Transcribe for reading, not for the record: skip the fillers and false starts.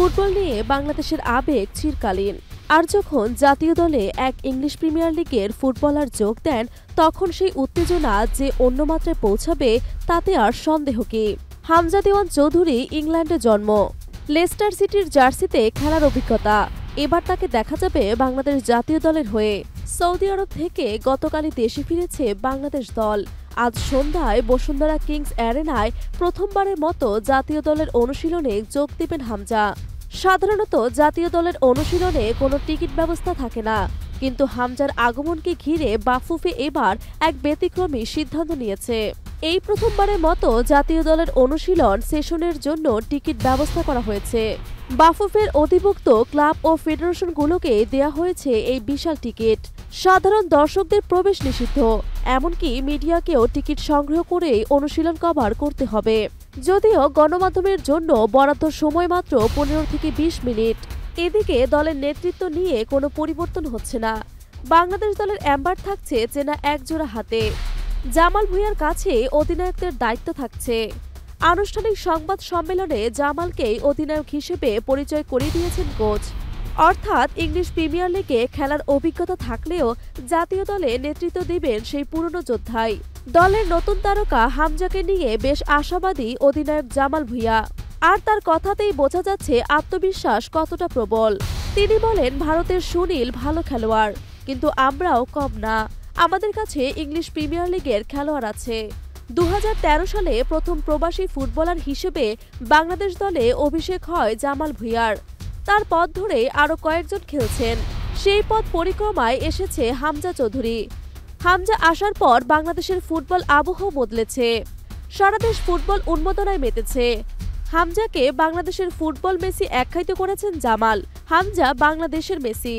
Football নিয়ে বাংলাদেশের আবেগ চিরকালীন। আর যখন জাতীয় দলে এক ইংলিশ প্রিমিয়ার লিগের ফুটবলার যোগ দেন, তখন সেই উত্তেজনা যে অন্য মাত্রায় পৌঁছাবে তাতে আর সন্দেহ কি। হামজা দেওয়ান চৌধুরী ইংল্যান্ডে জন্ম, লেস্টার সিটির জার্সিতে খেলার অভিজ্ঞতা। এবার তাকে দেখা যাবে বাংলাদেশ জাতীয় দলের হয়ে। সৌদি আরব থেকে গতকালই দেশে ফিরেছে বাংলাদেশ দল। আজ সন্ধ্যায় বসুন্ধরা কিংস অ্যারেনায় প্রথমবারের মতো জাতীয় দলের অনুশীলনে যোগ দেবেন হামজা। সাধারণত জাতীয় দলের অনুশীলনে কোনো টিকিট ব্যবস্থা থাকে না, কিন্তু হামজার আগমনকে ঘিরে বাফুফে এবার এক ব্যতিক্রমী সিদ্ধান্ত নিয়েছে। এই প্রথমবারের মতো জাতীয় দলের অনুশীলন সেশনের জন্য টিকিট ব্যবস্থা করা হয়েছে। বাফুফের অধিভুক্ত ক্লাব ও ফেডারেশনগুলোকে দেয়া হয়েছে এই বিশাল টিকিট। সাধারণ দর্শকদের প্রবেশ নিষিদ্ধ, এমনকি মিডিয়াকেও টিকিট সংগ্রহ করেই অনুশীলন কভার করতে হবে। যদিও গণমাধ্যমের জন্য বরাদ্দ সময় মাত্র 15 থেকে 20 মিনিট। এদিকে দলের নেতৃত্ব নিয়ে কোনো পরিবর্তন হচ্ছে না। বাংলাদেশ দলের অ্যাম্বার থাকছে চেনা একজোড়া হাতে। জামাল ভুঁইয়ার কাছে অধিনায়কদের দায়িত্ব থাকছে। আনুষ্ঠানিক সংবাদ সম্মেলনে জামালকেই অধিনায়ক হিসেবে পরিচয় করিয়ে দিয়েছেন কোচ। অর্থাৎ ইংলিশ প্রিমিয়ার লিগে খেলার অভিজ্ঞতা থাকলেও জাতীয় দলে নেতৃত্ব দিবেন সেই পুরনো যোদ্ধাই। দলের নতুন তারকা হামজাকে নিয়ে বেশ আশাবাদী অধিনায়ক জামাল ভুঁইয়া। আর তার কথাতেই বোঝা যাচ্ছে আত্মবিশ্বাস কতটা প্রবল। তিনি বলেন, ভারতের সুনীল ভালো খেলোয়াড়, কিন্তু আমরাও কম না। আমাদের কাছে ইংলিশ প্রিমিয়ার লিগের খেলোয়াড় আছে। 2013 সালে প্রথম প্রবাসী ফুটবলার হিসেবে বাংলাদেশ দলে অভিষেক হয় জামাল ভুঁইয়ার। তার পথ ধরে আরও কয়েকজন খেলছেন। সেই পথ পরিক্রমায় এসেছে হামজা চৌধুরী। হামজা আসার পর বাংলাদেশের ফুটবল আবহ বদলেছে। সারা দেশ ফুটবল উন্মাদনায় মেতেছে। হামজাকে বাংলাদেশের ফুটবল মেসি আখ্যায়িত করেছেন জামাল। হামজা বাংলাদেশের মেসি।